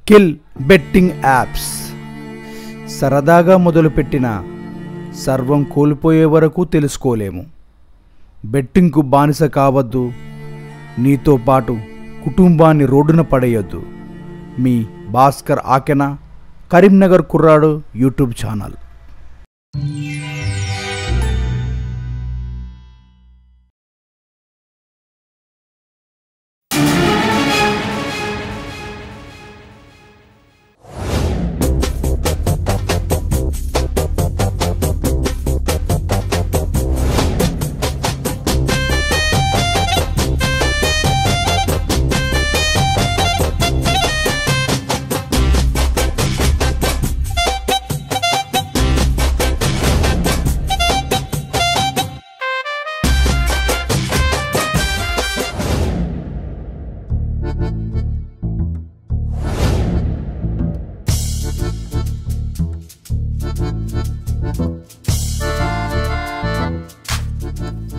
Kill betting apps. సరదాగా మొదలుపెట్టిన సర్వం కోల్పోయే వరకు తెలుసుకోలేము. బెట్టింగ్కు బానిస కావద్దు, నీతో పాటు కుటుంబాన్ని రోడ్డున పడేయొద్దు. మీ భాస్కర్ ఆకెన, కరీంనగర్ కుర్రాడు యూట్యూబ్ ఛానల్.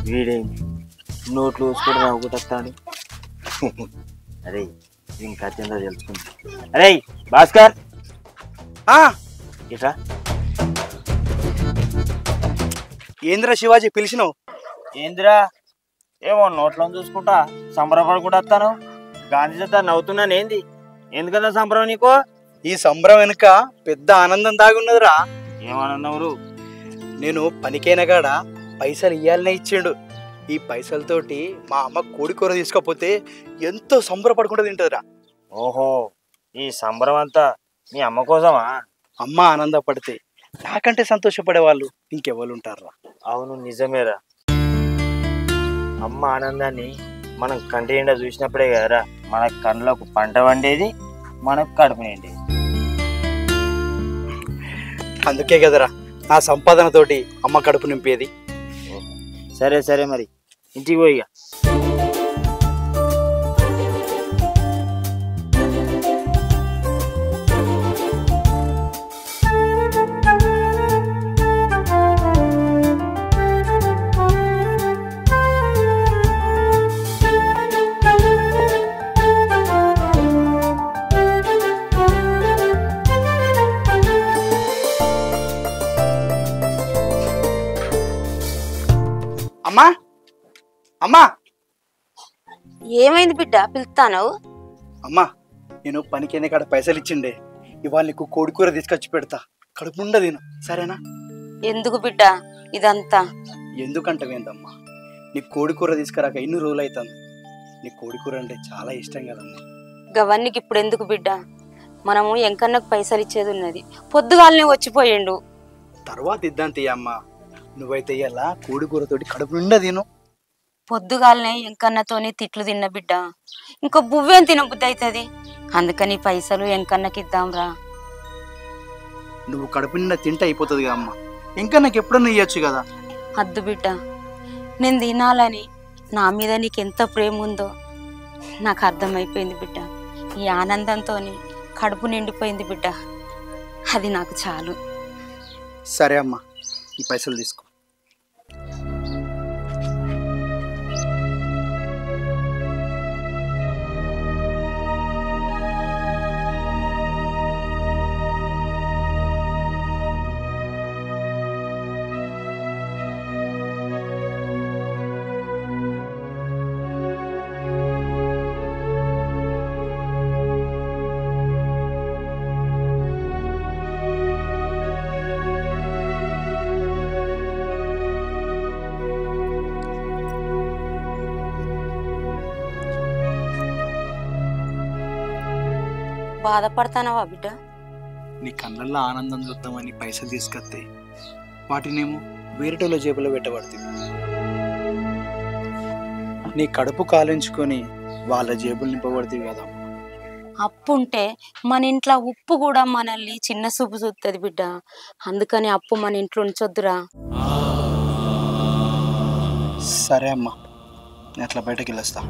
వీడేంటి నోట్లు వేసుకొని నవ్వుకుంటాను. అరే దీనికి ఖచ్చితంగా తెలుసుకుంటా. అరే భాస్కర్ ఇట్రా. ఏంద్రా శివాజీ పిలిచినావు? ఏందిరా ఏమో నోట్లను చూసుకుంటా సంబరపడుకుంటా వస్తాను. గాంధీ చేత నవ్వుతున్నాను. ఏంది ఎందుకన్నా సంబరం నీకు? ఈ సంబరం వెనుక పెద్ద ఆనందం దాగున్నదిరా. ఏమన్నారు? నేను పనికైన కాడ పైసలు ఇయ్యాలనే ఇచ్చిండు. ఈ పైసలతోటి మా అమ్మ కోడికూర తీసుకోపోతే ఎంతో సంబరపడుకుంటూ తింటదిరా. ఓహో, ఈ సంబరం అంతా మీ అమ్మ కోసమా? అమ్మ ఆనందపడితే నాకంటే సంతోషపడే వాళ్ళు ఇంకెవరు ఉంటారా? అవును, నిజమేరా. అమ్మ ఆనందాన్ని మనం కంటి నిండా చూసినప్పుడే కదరా మన కళ్ళకు పంట వండేది, మనకు కడుపు నిండేది. అందుకే కదరా నా సంపాదనతోటి అమ్మ కడుపు నింపేది. సరే సరే, మరి ఇంటికి పోయి. అమ్మా అమ్మా, ఏమైంది బిడ్డ పిలుస్తాను? అమ్మా నేను పనికైన కాడ పైసలు ఇచ్చిండే, ఇవాళ నీకు కోడికూర తీసుకొచ్చి పెడతా, కడుపు నిండా తిను, సరేనా? ఎందుకు బిడ్డ ఇదంతా? ఎందుకంటవేందమ్మా, నీ కోడికూర తీసుకురాక ఎన్ని రోజులు అవుతుంది. నీ కోడికూర అంటే చాలా ఇష్టం కదమ్మా. గవన్నికి ఇప్పుడు ఎందుకు బిడ్డ? మనము ఎంకన్నకు పైసలు ఇచ్చేది ఉన్నది, పొద్దుగాలనే వచ్చిపోయిండు. తర్వాత ఇద్దాం తీయమ్మా, నువ్వైతే ఇలా కోడికూరతోటి కడుపు నిండా తిను. పొద్దుగాలనే ఎంకన్నతోని తిట్లు తిన్న బిడ్డ, ఇంకో బువ్వేం తినబుద్ధి అవుతుంది. అందుకని పైసలు ఎంకన్నకి ఇద్దాంరా. నువ్వు కడుపు నిండా తింటే అయిపోతుంది కదా అమ్మా, ఇంకా నాకు ఎప్పుడన్నా ఇయ్యొచ్చు కదా. అద్దు బిడ్డ, నేను తినాలని నా మీద నీకు ఎంత ప్రేమ ఉందో నాకు అర్థమైపోయింది బిడ్డ. ఈ ఆనందంతో కడుపు నిండిపోయింది బిడ్డ, అది నాకు చాలు. సరే అమ్మా, ఈ పైసలు తీసుకో. బాధపడతానవా బిడ్డ? నీ కళ్ళల్లో ఆనందం చూద్దామని పైసలు తీసుకొస్తే వాటినేమో వేరేటోళ్ళ జేబులో పెట్టబడుతుంది. నీ కడుపు కాలించుకొని వాళ్ళ జేబులు నింపబడుతుంది కదా. అప్పు ఉంటే మన ఇంట్లో ఉప్పు కూడా మనల్ని చిన్న చూపు చూస్తుంది బిడ్డ. అందుకని అప్పు మన ఇంట్లో ఉంచొద్దురా. సరే అమ్మా, నేను అట్లా బయటకు వెళ్ళొస్తా.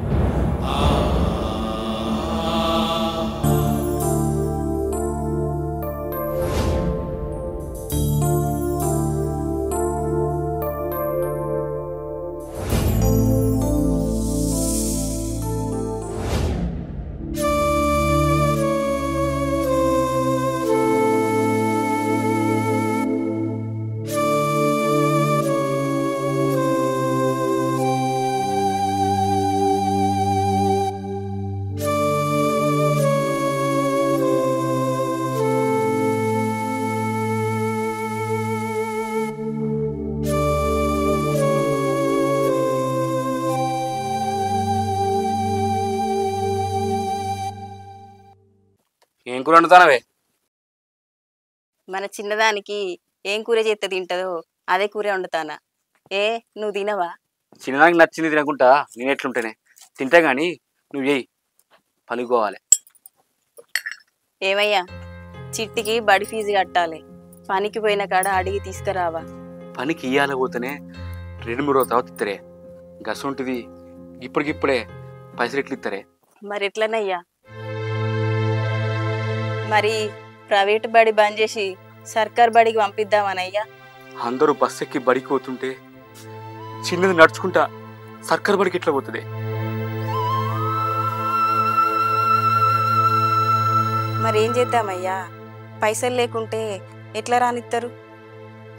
ఏం కూర వండుతానవే? మన చిన్నదానికి ఏం కూర చేస్తే తింటదో అదే కూర వండుతానా. ఏ నువ్వు తినవా? చిన్నదానికి నచ్చింది తినకుంటా నేను ఎట్లుంటేనే తింటా గాని నువ్వు చేయి, పనుకోవాలి. ఏమయ్యా, చిట్టికి బడి ఫీజు కట్టాలి. పనికి పోయిన కాడ అడిగి తీసుకురావా. పనికి ఇయ్యాల పోతేనే 2-3 రోజుల తర్వాత ఇస్తారే. గసంటిది ఇప్పటికిప్పుడే పైసలు ఎట్లు ఇస్తారే? మరి ఎట్లనయ్యా? మరి ప్రైవేట్ బడి బంద్ చేసి సర్కార్ బడికి పంపిద్దామనయ్యా. అందరూ బస్ ఎక్కి బడికి పోతుంటే చిన్నది నడుచుకుంటా సర్కార్ బడికి ఎట్లా పోతుంది? మరేం చేద్దామయ్యా? పైసలు లేకుంటే ఎట్లా రానిస్తారు?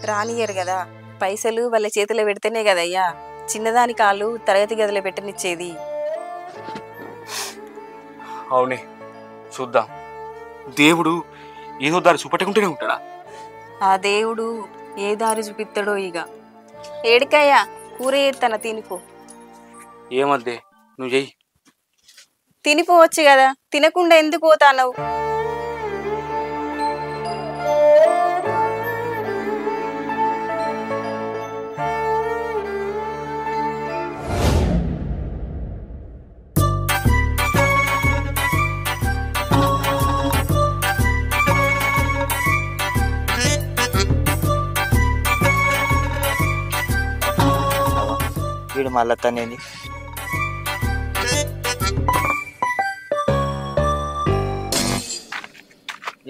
రానియరు కదా. పైసలు వాళ్ళ చేతిలో పెడితేనే కదయ్యా చిన్నదాని కాళ్ళు తరగతి గదిలో పెట్టనిచ్చేది. అవునే, చూద్దాం. దేవుడు ఏదో దారి చూపట్టుకుంటూనే ఉంటాడా? ఆ దేవుడు ఏ దారి చూపిస్తాడో. ఇక ఏడికయ్యా కూర చేస్తాన తినిపో. ఏమద్దే, నువ్వు చెయ్యి. తినిపోవచ్చు కదా, తినకుండా ఎందుకు పోతానవు? వీడు మళ్ళీ తనేంది?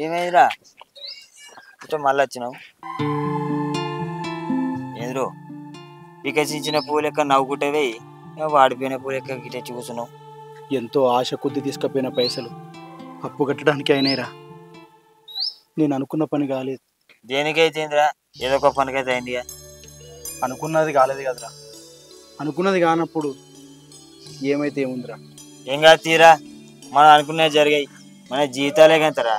ఏమైందిరా ఇట్లా మళ్ళీ వచ్చినావు? ఏంద్రో వికసించిన పూలు లెక్క నవ్వుకుంటేవే వాడిపోయిన పూలు లెక్క గిటెచ్చి కూర్చున్నావు. ఎంతో ఆశ కొద్ది తీసుకుపోయిన పైసలు అప్పు కట్టడానికి అయినాయిరా. నేను అనుకున్న పని కాలేదు. దేనికైతే ఏందిరా, ఏదో ఒక పనికైతే అయిందిగా. అనుకున్నది కాలేదు కదరా. అనుకున్నది కానప్పుడు ఏమైతే ఏముందిరా. ఏం కాదు తీరా, మనం అనుకున్నది జరిగాయి. మన జీవితాలే కంతరా.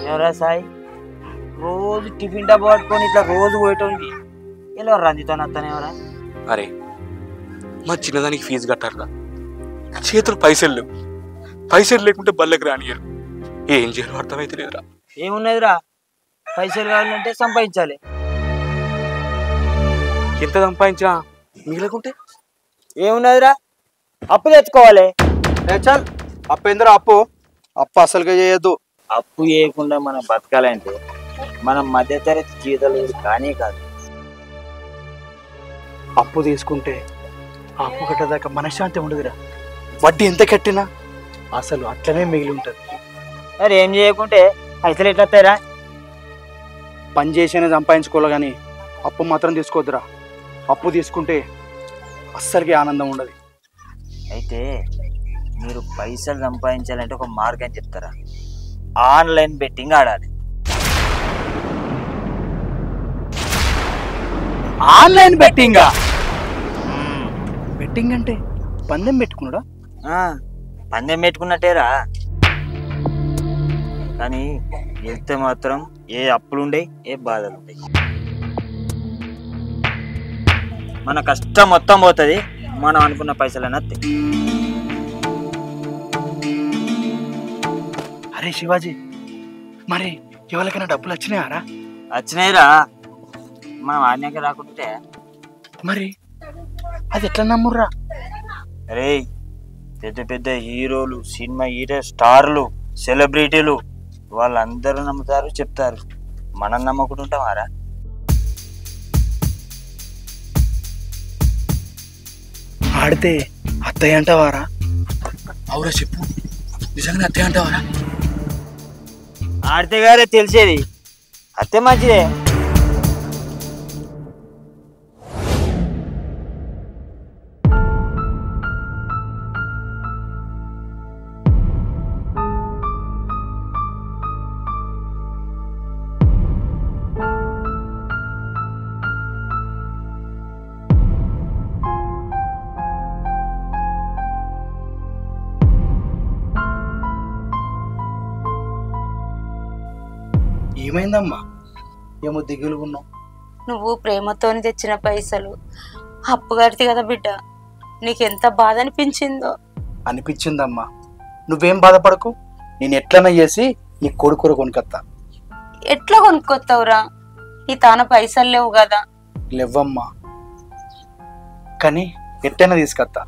ఎవరా సాయి, రోజు టిఫిన్ డబ్బా పట్టుకొని ఇట్లా రోజు పోయేటోనికి ఇలా రంజితో అత్తనేవరా? అరే, మా చిన్నదానికి ఫీజు కట్టారుగా, చేతులు పైసలు లేవు. పైసలు లేకుంటే బల్లకి రానియరు. ఏం చేయాలో అర్థమైతే లేదురా. ఏమున్నదిరా, పైసలు కావాలంటే సంపాదించాలి. ఎంత సంపాదించినా మిగిలకుంటే ఏమున్నదిరా, అప్పు తెచ్చుకోవాలి. చాలు, అప్పు ఏందిరా? అప్పు అసలుగా చేయొద్దు. అప్పు చేయకుండా మనం బతకాలంటే మనం మధ్యతరగతి జీవితాలు కానీ కాదు. అప్పు తీసుకుంటే ఆ అప్పు కట్టదాకా మనశ్శాంతి ఉండదురా. వడ్డీ ఎంత కట్టినా అసలు అట్లనే మిగిలి ఉంటుంది. మరి ఏం చేయకుంటే పైసలు ఎట్లా వస్తాయిరా? పని చేసేనే సంపాదించుకోవాలి కానీ అప్పు మాత్రం తీసుకోవద్దురా. అప్పు తీసుకుంటే అస్సలకి ఆనందం ఉండదు. అయితే మీరు పైసలు సంపాదించాలంటే ఒక మార్గం చెప్తారా? ఆన్లైన్ బెట్టింగ్ ఆడాలి. Online betting? బెట్టింగ్ అంటే పందెం పెట్టుకున్నాడా? పందెం పెట్టుకున్నట్టేరా, కానీ వెళ్తే మాత్రం ఏ అప్పులుండే ఏ బాధలు ఉంటాయి. మన కష్టం మొత్తం పోతుంది, మనం అనుకున్న పైసలన్నీ వస్తాయి. అరే శివాజీ, మరి ఎవరికైనా డబ్బులు వచ్చినాయారా? వచ్చినాయిరా, మనం ఆడినాక రాకుంటే. మరి అది ఎట్లా నమ్ముర్రా? అరే, పెద్ద పెద్ద హీరోలు, సినిమా హీరో స్టార్లు, సెలబ్రిటీలు వాళ్ళందరూ నమ్ముతారు, చెప్తారు. మనం నమ్మకుండా ఉంటామారా? ఆడితే అత్తయ్య అంటావారా? అవురా చెప్పు, నిజంగా అత్తయ్య అంటావారా? ఆడితే గారే తెలిసేది. అత్తే మంచిదే. ఏమైందమ్మా? ఏమో దిగులుగా ఉన్నావు. నువ్వు ప్రేమతోని తెచ్చిన పైసలు అప్పు కడితే కదా బిడ్డ, నీకెంత బాధ అనిపించిందో. అనిపించిందమ్మా. నువ్వేం బాధపడకు, నేను ఎట్లన్నా చేసి నీ కొడుకు కొనుకొత్తా. ఎట్లా కొనుక్కొత్తావురా? నీ తాన పైసలు లేవు కదా. లేవమ్మా, కానీ ఎట్టైనా తీసుకొత్తా.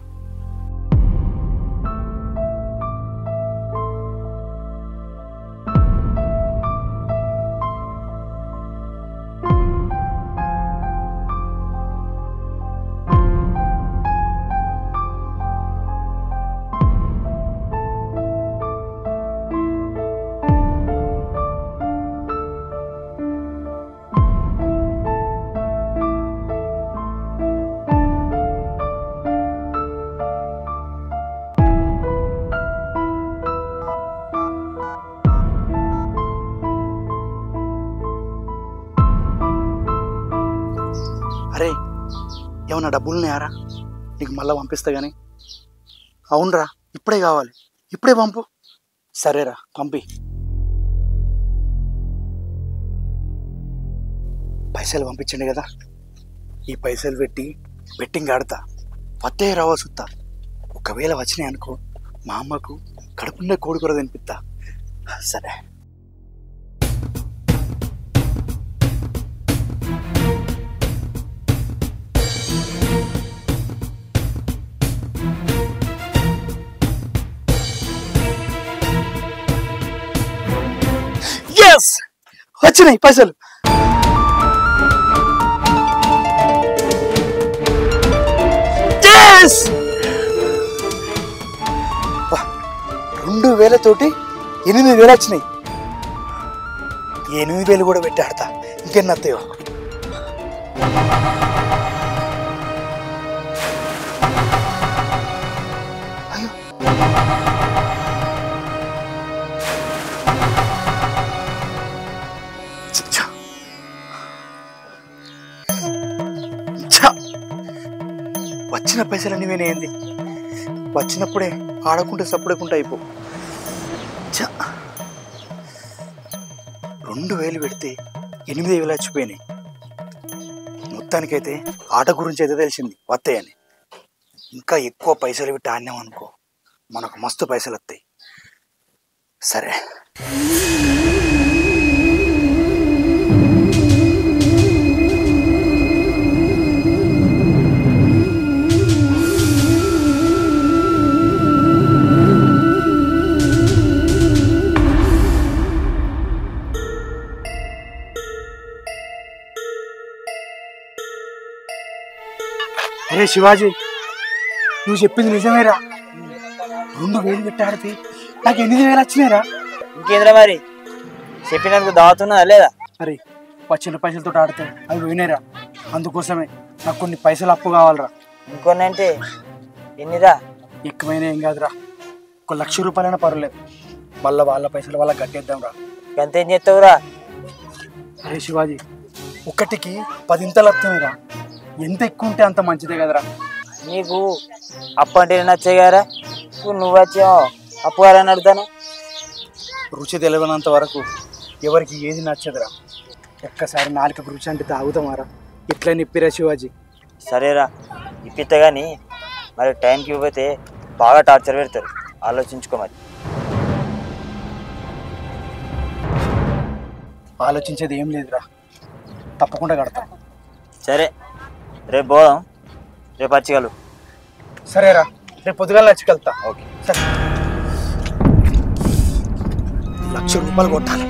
అరే, ఏమన్నా డబ్బులున్నాయారా? నీకు మళ్ళీ పంపిస్తా కానీ. అవునరా, ఇప్పుడే కావాలి, ఇప్పుడే పంపు. సరేరా, పంపి. పైసలు పంపించండి కదా, ఈ పైసలు పెట్టి బెట్టింగ్ ఆడతా. వస్తే రావా సుత్తా. ఒకవేళ వచ్చినాయి అనుకో, మా అమ్మకు కడుపుండే కోడికూర తినిపిస్తా. సరే. వచ్చినాయి పైసలు. Yes! 2,000 8,000 వచ్చినాయి. 8,000 కూడా పెట్టి ఆడతా, ఇంకెన్ని వస్తాయో. అయ్యో, వచ్చిన పైసలన్నీ వినేయండి. వచ్చినప్పుడే ఆడకుంటే సప్పుడేకుంటే అయిపో. 2,000 పెడితే 8,000 వచ్చిపోయినాయి. మొత్తానికైతే ఆట గురించి అయితే తెలిసింది వస్తాయని. ఇంకా ఎక్కువ పైసలు పెట్టి ఆడినాం అనుకో, మనకు మస్తు పైసలు వస్తాయి. సరే. అరే శివాజీ, నువ్వు చెప్పింది నిజమేరా. 2,000 పెట్టి ఆడితే నాకు 8,000 వచ్చినాయిరా. ఇంకేంద్రా మరి, చెప్పినందుకు దావుతున్నదా లేదా? అరే, వచ్చిన పైసలతో ఆడితే అవి పోయినాయిరా. అందుకోసమే నాకు కొన్ని పైసలు అప్పు కావాలరా. ఇంకొన్ని అంటే ఎన్నిరా? ఎక్కువైనా ఏం కాదురా, 1,00,000 రూపాయలైనా పర్వాలేదు. మళ్ళీ వాళ్ళ పైసలు వాళ్ళకి కట్టేద్దాం రా. ఎంత ఏం చేస్తావురా? అరే శివాజీ, ఒకటికి 10 ఇంతలు వస్తున్నాయిరా. ఎంత ఎక్కువ ఉంటే అంత మంచిదే కదరా. నీకు అప్పు అంటే నచ్చే గారా? నువ్వు వచ్చావు అప్పు గారని అడుగుతాను. రుచి తెలియనంత వరకు ఎవరికి ఏది నచ్చదురా. ఒక్కసారి నాలుకకు రుచి అంటే తాగుతామారా. ఇట్లా నిప్పిరా శివాజీ. సరేరా, ఇప్పిస్తా కానీ మరి టైంకి ఇవ్వకపోతే బాగా టార్చర్ పెడతారు, ఆలోచించుకో. మరి ఆలోచించేది ఏం లేదురా, తప్పకుండా కడతా. సరే, రేపు పోదాం. రేపు వచ్చగలవు. సరేరా, రేపు పొద్దుగాల వచ్చి ఓకే. సరే, 1,00,000 రూపాయలు కొట్టాలి.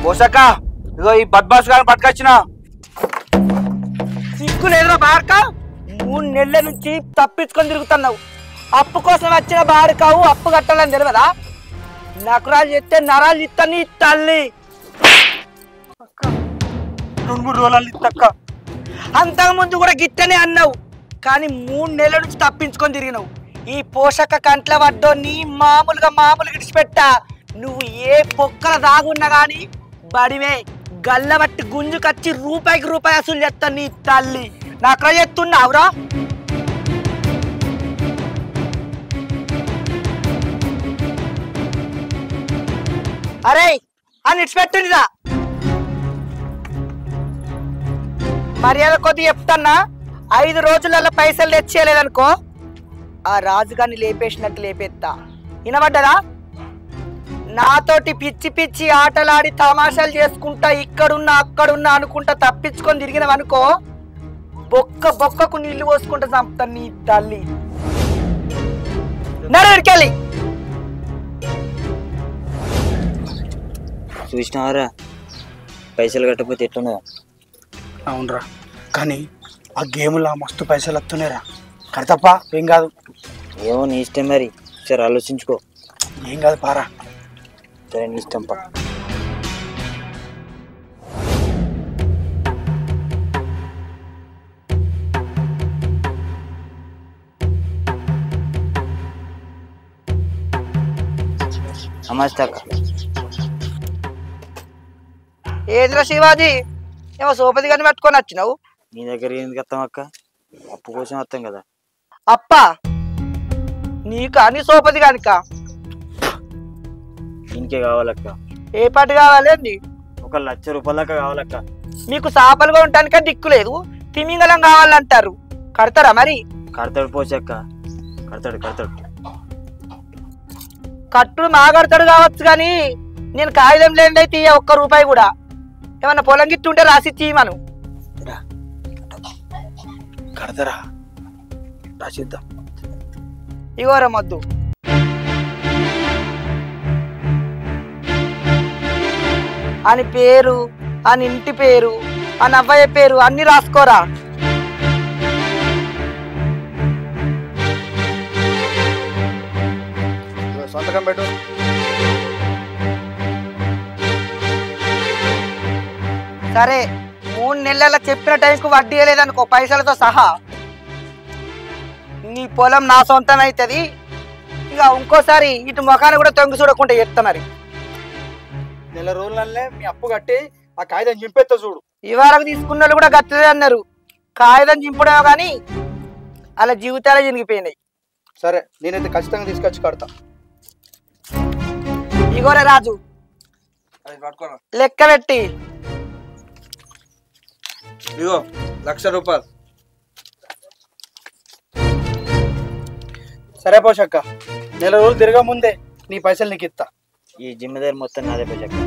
పోసాక ఇగో ఈ బద్మాస్ గారిని పట్టుకొచ్చిన. సిగ్గు లేదురా బాడక, 3 నెలల నుంచి తప్పించుకొని తిరుగుతున్నావు. అప్పు కోసం వచ్చిన బాడకావు, అప్పు కట్టాలని తెలియదా? నకరాలు చెప్తే నరాలు ఇస్తాను తల్లి. 2-3 రోజులు ఇత్తక్క. అంతకుముందు కూడా గిట్టనే అన్నావు, కానీ 3 నెలల నుంచి తప్పించుకొని తిరిగినావు. ఈ పోషక కంట్ల వడ్డోని మామూలుగా ఇడిచిపెట్టా. నువ్వు ఏ పొక్కల దాగున్నా గాని బడివే గల్ల బట్టి గుంజుకొచ్చి రూపాయికి రూపాయి అసలు చేస్తా నీ తల్లి. నాకు చెప్తున్నావురా? అరే అని ఇడిచిపెట్టుండిరా. మర్యాద కొద్ది చెప్తాన్నా, 5 రోజులలో పైసలు తెచ్చేయలేదనుకో ఆ రాజుగారిని లేపేసినట్టు లేపేస్తా. వినబడ్డదా? నాతోటి పిచ్చి పిచ్చి ఆటలాడి తమాషాలు చేసుకుంటా ఇక్కడున్నా అక్కడున్నా అనుకుంటా తప్పించుకొని తిరిగినవనుకో బొక్కకు నీళ్లు పోసుకుంటా చంపుతా నీ తల్లి. నడికెళ్ళి చూసినావరా పైసలు కట్టకపోతే ఎట్లున్నదా? అవునరా, కానీ ఆ గేమ్లో మస్తు పైసలు వస్తున్నాయిరా. కడతప్ప ఏం కాదు. ఏమో నీ ఇష్టం మరి, సరే ఆలోచించుకో. ఏం కాదు పారా. సరే నీ ఇష్టం పా. నమస్తే అక్క. ఏదిరా శివాజీ, ఏమో సోపతి గారిని పట్టుకొని వచ్చినావు? నీ దగ్గర ఎందుకు వస్తాం అక్క? అప్పు కోసం వస్తాం కదా. అప్ప నీకు అని సోపతి గానిక? దీనికే కావాలక్క. ఏ పాటు కావాలండి? 1 లక్ష రూపాయల దాకా కావాలక్క. మీకు చేపలుగా ఉండటానికే దిక్కు లేదు, తిమింగలం కావాలంటారు. కడతారా మరి? కడతాడు పోసక్క, కడతాడు. కట్టుడు మా కడతాడు కావచ్చు, కానీ నేను కాగితం లేని అయితే 1 రూపాయి కూడా. ఏమన్నా పొలం గిట్టు ఉంటే రాసి తీయమను. కడతారా? రాసిద్దాం. ఇగోరా మొద్దు. అని పేరు, అని ఇంటి పేరు, అని అవ్వయ్య పేరు అన్ని రాసుకోరా. సంతకం పెట్టు. సరే, 3 నెలల చెప్పిన టైంకు వడ్డీ వేయలేదనుకో పైసలతో సహా నీ పొలం నా సొంతం అవుతుంది. ఇక ఇంకోసారి ఇటు ముఖాన్ని కూడా తొంగి చూడకుండా చెప్తా. మరి 1 నెల రోజులనే మీ అప్పు కట్టి ఆ కాగితం చింపేస్తా చూడు. ఇవాళకు తీసుకున్న వాళ్ళు కూడా గట్టదే అన్నారు. కాగితం చింపడమో కానీ అలా జీవితాలే చినిగిపోయినాయి. సరే, నేనైతే ఖచ్చితంగా తీసుకొచ్చి కడతా. ఇగోరే రాజు, అది పట్టుకోరా. లెక్క పెట్టి. ఇగో 1 లక్ష రూపాయలు. సరే పోషక్క, 1 నెల రోజులు తిరగా ముందే నీ పైసలు నీకు ఇస్తా. ఈ జిమ్మేదారి మొత్తం నాదే పోసక్క.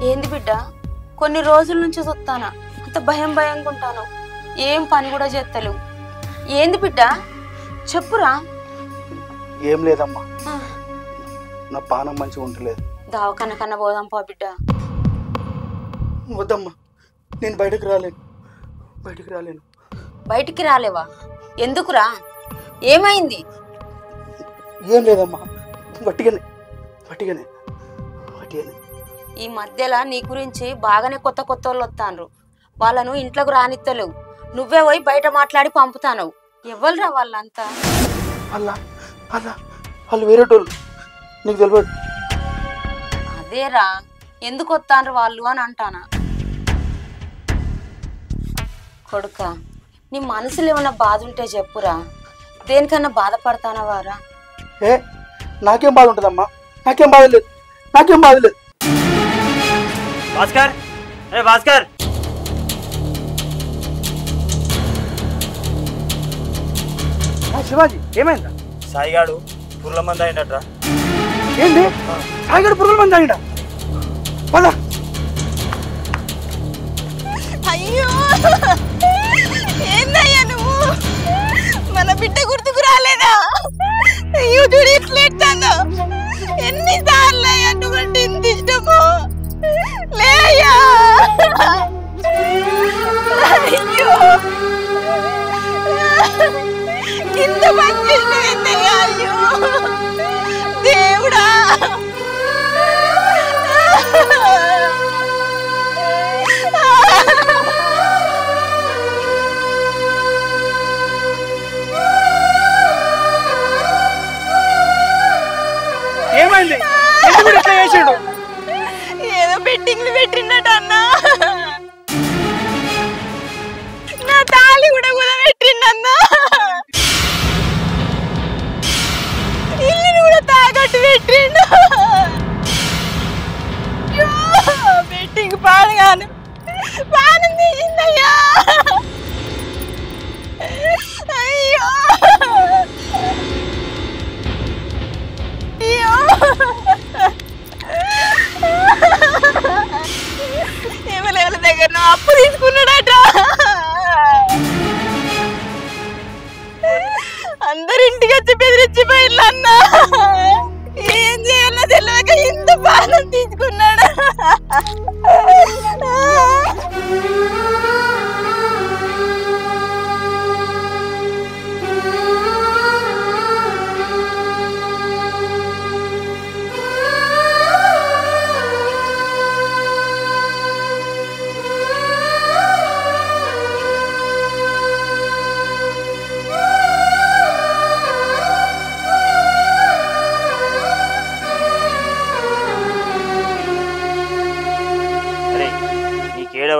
ఏంది బిడ్డ, కొన్ని రోజుల నుంచి చూస్తానా అంత భయంగా ఉంటాను. ఏం పని కూడా చేస్తలేవు. ఏంది బిడ్డ చెప్పురా. ఏం లేదమ్మా, నా పానం మంచిగా ఉండలేదు. దావకన్న కన్నా పోదాం పో బిడ్డ. వద్దమ్మా, నేను బయటకు రాలేను. బయటికి రాలేవా? ఎందుకురా? ఏమైంది? ఏం లేదమ్మా, వట్టిగానే. ఈ మధ్యలో నీ గురించి బాగానే కొత్త వాళ్ళు వస్తాండ్రు. వాళ్ళను ఇంట్లోకి రానిత్తలేవు. నువ్వే పోయి బయట మాట్లాడి పంపుతాను. ఎవరురా వాళ్ళంతా? అలా అలా వాళ్ళు వేరేటోళ్ళు, నీకు తెలియదు. అదేరా, ఎందుకు వస్తాను వాళ్ళు అని అంటానా. కొడుక, నీ మనసులో ఏమన్నా బాధ ఉంటే చెప్పురా. దేనికన్నా బాధపడతానవారా? ఏ నాకేం బాధ ఉంటుందమ్మా, నాకేం బాధ లేదు, నాకేం బాధ లేదు. భాస్కర్, ఏ భాస్కర్, శివాజీ ఏమైందా? సాయిగాడు పుర్ల మంది అయినట్రా. ఏంటి సాయిగడు పురుగుల మంది తాగిడా? పద. అయ్యో ఏందయ్యా నువ్వు? మన బిడ్డ గుర్తుకు రాలేదా? అయ్యో చూడు ఎట్లేస్తాను. ఎన్నిసార్లు అయ్యా నువ్వంటే ఇంత ఇష్టము? లే అయ్యా. అయ్యో కింద పని చేసినయ్యా. అయ్యో దేవుడా. ఏమైంది? ఎందుకు ఇట్లా చేసాడు? ఏదో బెట్టింగ్లు పెట్టినట్టు అన్నా. నా తాళి కూడా పెట్టిండన్నా. ఇల్లుని కూడా తాకట్టు పెట్టిండు. బెట్టింగ్ పాడగాను పానం తీసిందయ్యా. అయ్యో అయ్యో ఎవరి దగ్గర అప్పు తీసుకున్నాడట. అందరు ఇంటికి వచ్చి బెదిరించిపోయిల్లు అన్న. ఏం చేయాలో తెలియక ఇంత పాలన తీసుకున్నాడు.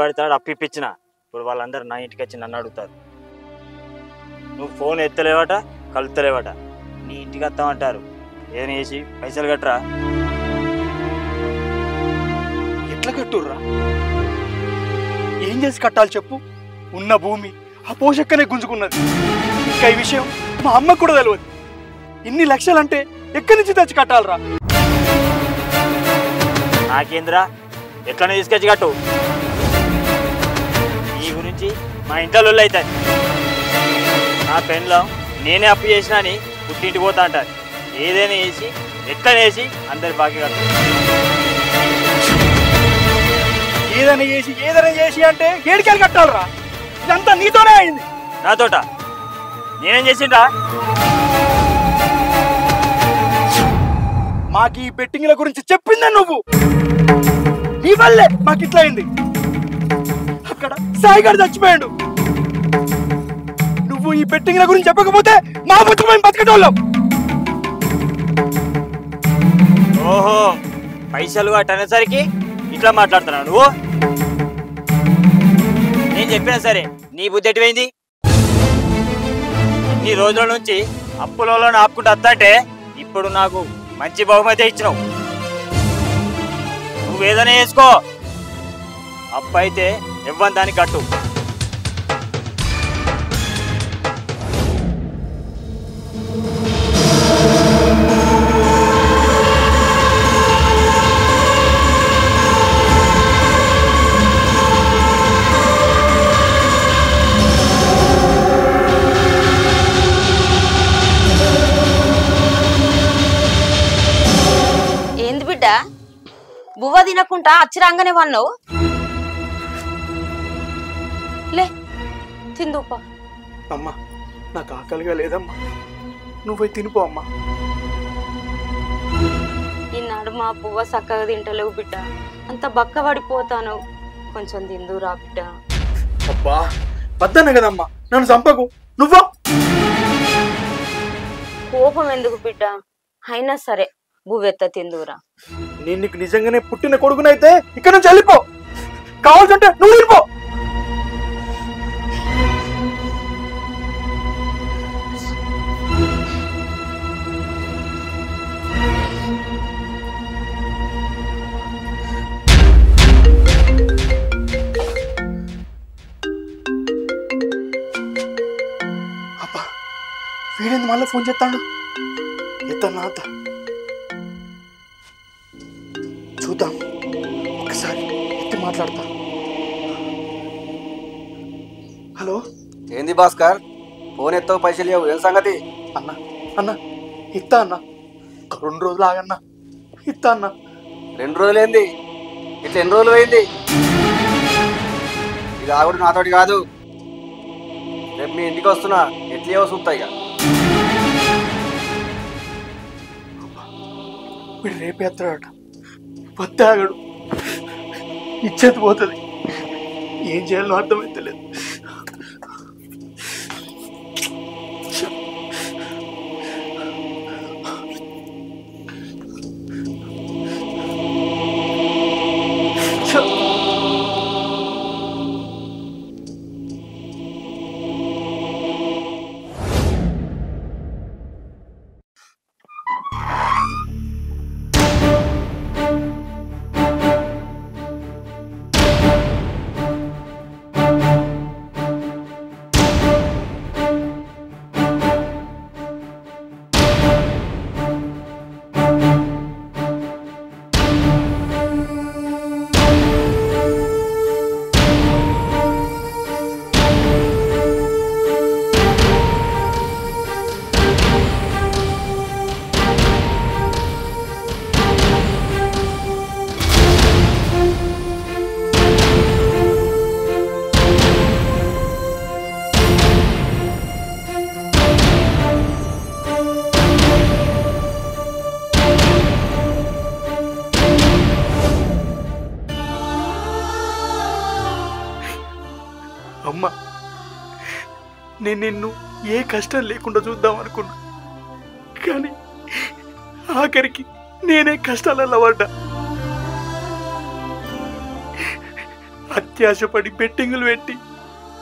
పడతాడు అప్పిప్పించిన. ఇప్పుడు వాళ్ళందరూ నా ఇంటికి వచ్చి నన్ను అడుగుతారు, నువ్వు ఫోన్ ఎత్తలేవట, కలుపుతలేవట, నీ ఇంటికి వస్తామంటారు. ఏదైనా చేసి పైసలు కట్టరా. ఎట్లా కట్టుర్రా? ఏం చేసి కట్టాలి చెప్పు? ఉన్న భూమి ఆ పోషక్కనే గుంజుకున్నది. ఇంకా ఈ విషయం మా అమ్మకు కూడా తెలియదు. ఇన్ని లక్షలంటే ఎక్కడి నుంచి తెచ్చి కట్టాలరా? నాకేంద్రా, ఎట్లనే తీసుకొచ్చి కట్టు. నీ గురించి మా ఇంట్లో అవుతాయి. నా పెన్లో నేనే అప్పు చేసినా అని పుట్టింటికి పోతా అంటారు. ఏదైనా వేసి ఎట్లనే వేసి అందరి బాకీ కట్టు. ఏదైనా చేసి అంటే ఏడికెళ్ళి కట్టాలరా? ఇదంతా నీతోనే అయింది. నాతోట నేనేం చేసిండ్రా? మాకు ఈ బెట్టింగ్ల గురించి చెప్పిందే నువ్వు. నీ వల్లే మాకు ఇట్లా అయింది. అక్కడ సాయిగాడు చచ్చిపోయాడు. నువ్వు ఈ బెట్టింగ్ల గురించి చెప్పకపోతే మా బతుకు మేము బతికేటోళ్ళం. ఓహో, పైసలు అట్టనేసరికి ఇట్లా మాట్లాడుతున్నావు నువ్వు? నేను చెప్పినా సరే నీ బుద్ధి ఎటువైంది? ఇన్ని రోజుల నుంచి అప్పులలో ఆపుకుంటూ వద్దంటే ఇప్పుడు నాకు మంచి బహుమతి ఇచ్చినావు. నువ్వేదైనా వేసుకో, అప్పు అయితే ఇవ్వని దానికి కట్టు. ఏంది బిడ్డ, బువ్వ తినకుండా అచ్చిరాంగానే వన్నావు? లే తిందుపా. అమ్మా నాకు ఆకలిగా లేదమ్మా, నువ్వే తినిపో అమ్మా. ఈనాడు మా బువ్వ చక్కగా తింటలేవు బిడ్డ, అంత బక్క పడిపోతాను. కొంచెం తిందురా బిడ్డ. అబ్బా వద్దన్న కదమ్మా, నన్ను చంపకు. నువ్వా? కోపం ఎందుకు బిడ్డ? అయినా సరే భూవెత్త తిందురా. నేను నీకు నిజంగానే పుట్టిన కొడుకునైతే ఇక్కడ నుంచి వెళ్ళిపో. కావాల్సింటే నువ్వు వెళ్ళిపో. అబ్బా, వీడేంది మళ్ళీ ఫోన్ చేస్తాడు? ఎత్తన్నా అత్త, చూద్దాం ఒకసారి ఎత్తి మాట్లాడతా. హలో, ఏంది భాస్కర్, ఫోన్ ఎత్తావు, పైసలు లేవు, ఏం సంగతి? అన్న అన్న ఇత్తా అన్న, 2 రోజులు ఆగన్నా, ఇత్తా అన్న. 2 రోజులు ఏంది? ఇట్లా ఎన్ని రోజులు అయింది? ఇది ఆగుడు నాతోటి కాదు. రేపు మీ ఇంటికి వస్తున్నా, ఎట్లేవో చూస్తా. ఇక వీడు రేపు ఎత్తాడట, వస్తే ఆగడు, ఇచ్చేది పోతుంది. ఏం చేయాలో అర్థమైతే లేదు. అమ్మా, నేను నిన్ను ఏ కష్టం లేకుండా చూద్దాం అనుకున్నా, కానీ ఆఖరికి నేనే కష్టాలలో పడ్డా. అత్యాశపడి బెట్టింగులు పెట్టి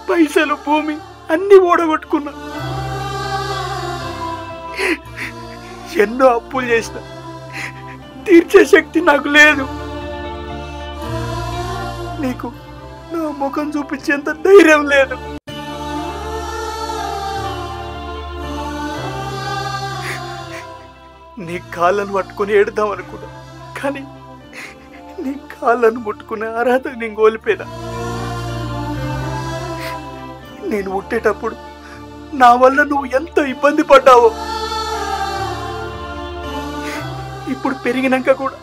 పైసలు, భూమి అన్ని ఓడగొట్టుకున్నా. ఎన్నో అప్పులు చేసిన, తీర్చే శక్తి నాకు లేదు. నీకు నా ముఖం చూపించేంత ధైర్యం లేదు. నీ కాళ్ళను పట్టుకుని ఏడుద్దాం అనుకున్నా, కానీ నీ కాళ్ళను ముట్టుకునే అర్హత నేను కోల్పోయినా. నేను పుట్టేటప్పుడు నా వల్ల నువ్వు ఎంత ఇబ్బంది పడ్డావో, ఇప్పుడు పెరిగినాక కూడా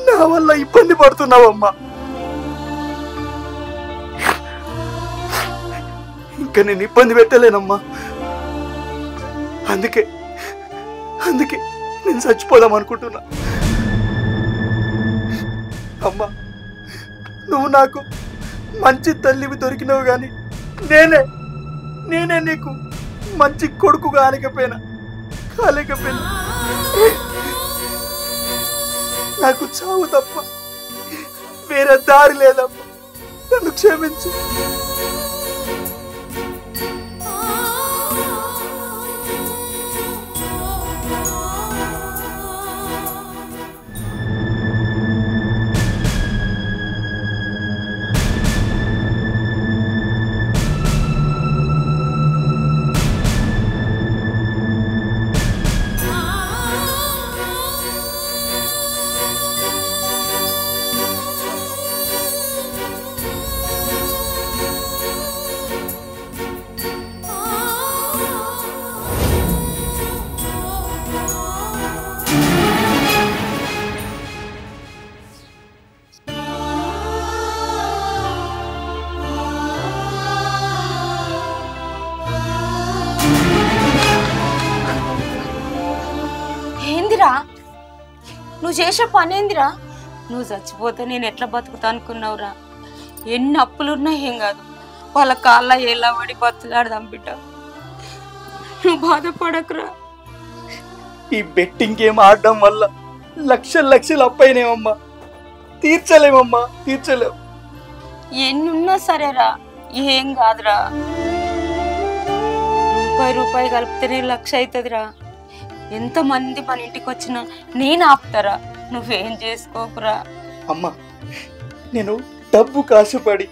నా వల్ల ఇబ్బంది పడుతున్నావమ్మా. ఇంకా నేను ఇబ్బంది పెట్టలేనమ్మా. అందుకే నేను చచ్చిపోదాం అనుకుంటున్నా. అమ్మా, నువ్వు నాకు మంచి తల్లివి దొరికినవు, కానీ నేనే నీకు మంచి కొడుకు కాలేకపోయినా. నాకు చావు తప్ప వేరే దారి లేదమ్మా. నన్ను క్షమించు. నువ్వు చేసే పని ఏందిరా? నువ్వు చచ్చిపోతే నేను ఎట్లా బతుకుతా అనుకున్నావురా? ఎన్ని అప్పులున్నా ఏం కాదు, వాళ్ళ కాళ్ళ ఎలా పడి బతులాడదాం బిడ్డ. నువ్వు బాధపడకురా. ఈ బెట్టింగ్ గేమ్ ఆడడం వల్ల లక్షలు లక్షలు అప్పైనామమ్మా. తీర్చలేమమ్మా, తీర్చలేము. ఎన్నున్నా సరేరా, ఏం కాదురా. రూపాయి కలిపితేనే 1,00,000 అవుతుందిరా. ఎంతమంది మన ఇంటికి వచ్చినా నేను ఆపుతారా, నువ్వేం చేసుకోకురా. అమ్మా, నేను డబ్బు కాసుపడి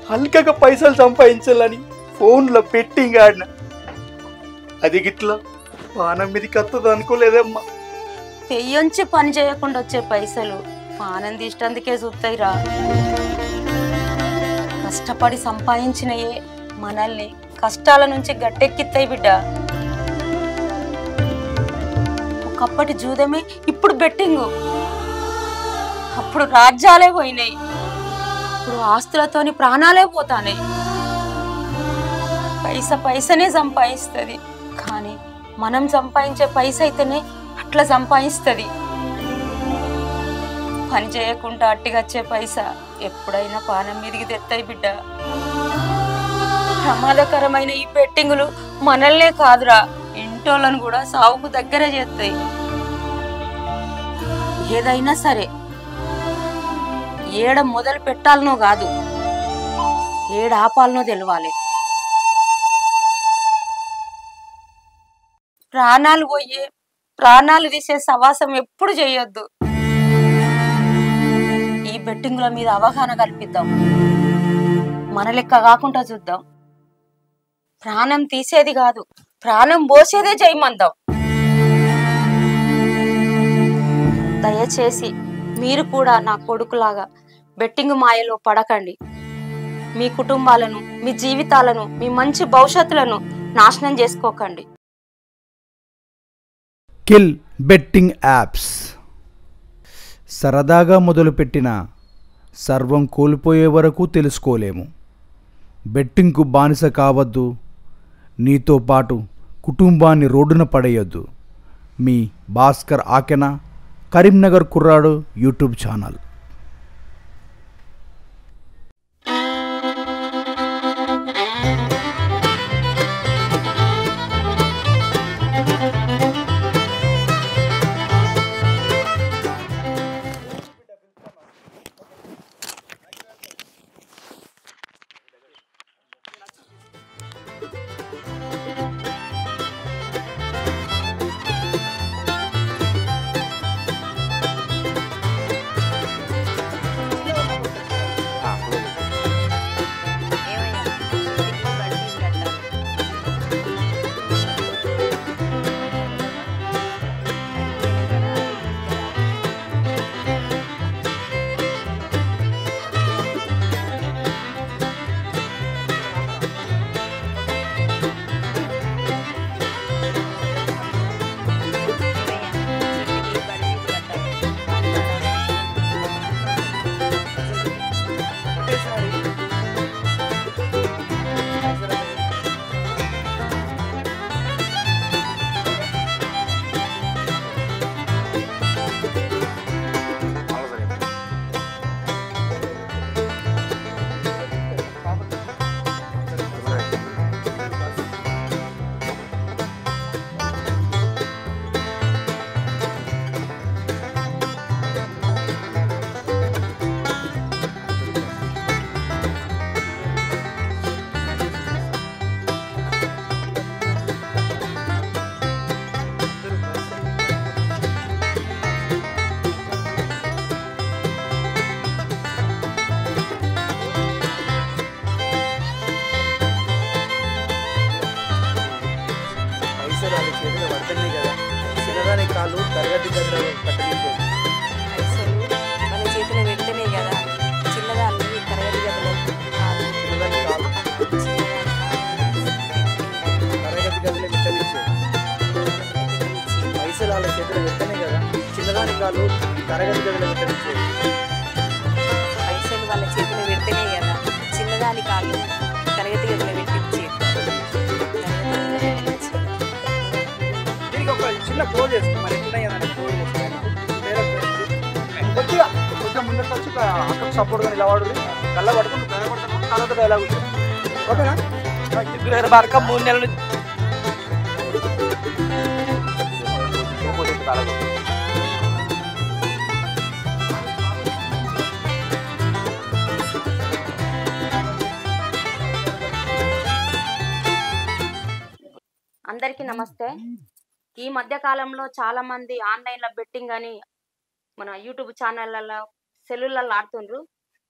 హల్కగా పైసలు సంపాదించాలని ఫోన్లో బెట్టింగ్ ఆడిన. అది గిట్లా పానం మీదకి వస్తుంది అనుకోలేదమ్మా. పెయ్యొంచి పని చేయకుండా వచ్చే పైసలు ఆనందిష్టందుకే చూస్తాయిరా. కష్టపడి సంపాదించినయే మనల్ని కష్టాల నుంచి గట్టెక్కిస్తాయి బిడ్డ. ఒకప్పటి జూదమే ఇప్పుడు బెట్టింగు. అప్పుడు రాజ్యాలే పోయినాయి, ఇప్పుడు ఆస్తులతోని ప్రాణాలే పోతానే. పైసనే సంపాదిస్తుంది, కానీ మనం సంపాదించే పైస అయితేనే అట్లా సంపాదిస్తుంది. పని చేయకుండా అట్టిగచ్చే పైసా ఎప్పుడైనా పానం మీదికి తెస్తాయి బిడ్డ. ప్రమాదకరమైన ఈ బెట్టింగులు మనల్నే కాదురా, ఇంటోళ్ళను కూడా సావుకు దగ్గర చేస్తాయి. ఏదైనా సరే ఏడ మొదలు పెట్టాలనో కాదు, ఏడ ఆపాలనో తెలవాలి. ప్రాణాలు తీసే సవాసం ఎప్పుడు చేయొద్దు. ఈ బెట్టింగుల మీద అవగాహన కల్పిద్దాం, మన లెక్క కాకుండా చూద్దాం. ప్రాణం తీసేది కాదు, ప్రాణం పోసేదే చేయమందాం. దయచేసి మీరు కూడా నా కొడుకులాగా బెట్టింగ్ మాయలో పడకండి. మీ కుటుంబాలను, మీ జీవితాలను, మీ మంచి భవిష్యత్తులను నాశనం చేసుకోకండి. Kill betting apps. సరదాగా మొదలుపెట్టిన సర్వం కోల్పోయే వరకు తెలుసుకోలేము. బెట్టింగ్కు బానిస కావద్దు, నీతో పాటు కుటుంబాన్ని రోడ్డున పడేయొద్దు. మీ భాస్కర్ ఆకెన, కరీంనగర్ కుర్రాడు యూట్యూబ్ ఛానల్. పైసలు వాళ్ళ చేతిలో పెడితేనే కదా చిన్నదాని కాళ్ళు తరగతి గదిలో పెట్టించి. దీనికి ఒక చిన్న పోజ్ చేస్తాం, మరి ఎట్లున్నాయి పోజ్ చేస్తాను. కొద్దిగా కొంచెం ముందరికి వచ్చి అక్కడ సపోర్ట్గా నిలబడు, కళ్ళ పడుకుని కళ్ళతో డైలాగ్ ఉంటుంది. ఓకేనా బతక 3 నెలలు అందరికీ నమస్తే. ఈ మధ్య కాలంలో చాలా మంది ఆన్లైన్లో బెట్టింగ్ అని మన యూట్యూబ్ ఛానళ్ళల్లో సెల్లులలో ఆడుతుండ్రు.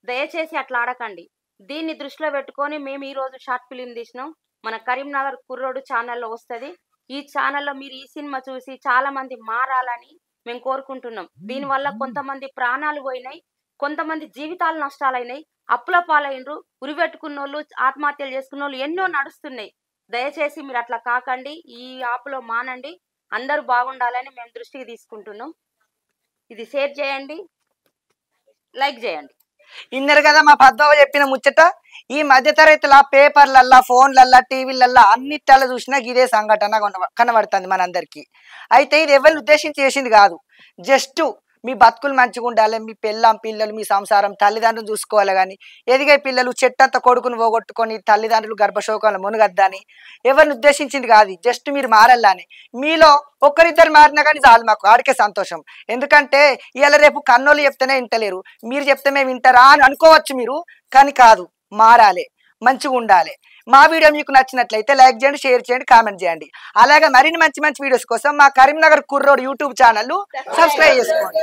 దయచేసి అట్లా ఆడకండి. దీన్ని దృష్టిలో పెట్టుకొని మేము ఈరోజు షార్ట్ ఫిలిం తీసినాం. మన కరీంనగర్ కుర్రోడు ఛానల్లో వస్తుంది. ఈ ఛానల్లో మీరు ఈ సినిమా చూసి చాలా మంది మారాలని మేము కోరుకుంటున్నాం. దీనివల్ల కొంతమంది ప్రాణాలు పోయినాయి, కొంతమంది జీవితాలు నష్టాలైనాయి, అప్పుల పాలైనరు, ఉరిపెట్టుకున్న వాళ్ళు, ఆత్మహత్యలు చేసుకున్న వాళ్ళు ఎన్నో నడుస్తున్నాయి. దయచేసి మీరు అట్లా కాకండి, ఈ యాప్లో మానండి. అందరూ బాగుండాలని మేము దృష్టికి తీసుకుంటున్నాం. ఇది షేర్ చేయండి, లైక్ చేయండి. ఇన్నరు కదా మా పద్మవ చెప్పిన ముచ్చట. ఈ మధ్య తరగతిలో పేపర్లల్లా, ఫోన్లల్లా, టీవీలల్లా అన్నిట్లలో చూసినా ఇదే సంఘటన కనబడుతుంది మనందరికీ. అయితే ఇది ఎవరిని ఉద్దేశించి చేసింది కాదు. జస్ట్ మీ బతుకులు మంచిగా ఉండాలి, మీ పిల్లం పిల్లలు, మీ సంసారం, తల్లిదండ్రులు చూసుకోవాలి. కానీ ఎదిగే పిల్లలు చెట్టంత కొడుకును పోగొట్టుకొని తల్లిదండ్రులు గర్భశోకంలో మునుగద్దని ఎవరిని ఉద్దేశించింది కాదు. జస్ట్ మీరు మారల్లాని. మీలో ఒక్కరిద్దరు మారినా కానీ చాలు, మాకు ఆడికే సంతోషం. ఎందుకంటే ఇవాళ రేపు కన్నోళ్ళు చెప్తేనే వింటలేరు, మీరు చెప్తే మేము వింటారా అని అనుకోవచ్చు మీరు, కానీ కాదు, మారాలి, మంచిగా ఉండాలి. మా వీడియో మీకు నచ్చినట్లయితే లైక్ చేయండి, షేర్ చేయండి, కామెంట్ చేయండి. అలాగే మరిన్ని మంచి మంచి వీడియోస్ కోసం మా కరీంనగర్ కుర్రోడు యూట్యూబ్ ఛానల్ సబ్స్క్రైబ్ చేసుకోండి.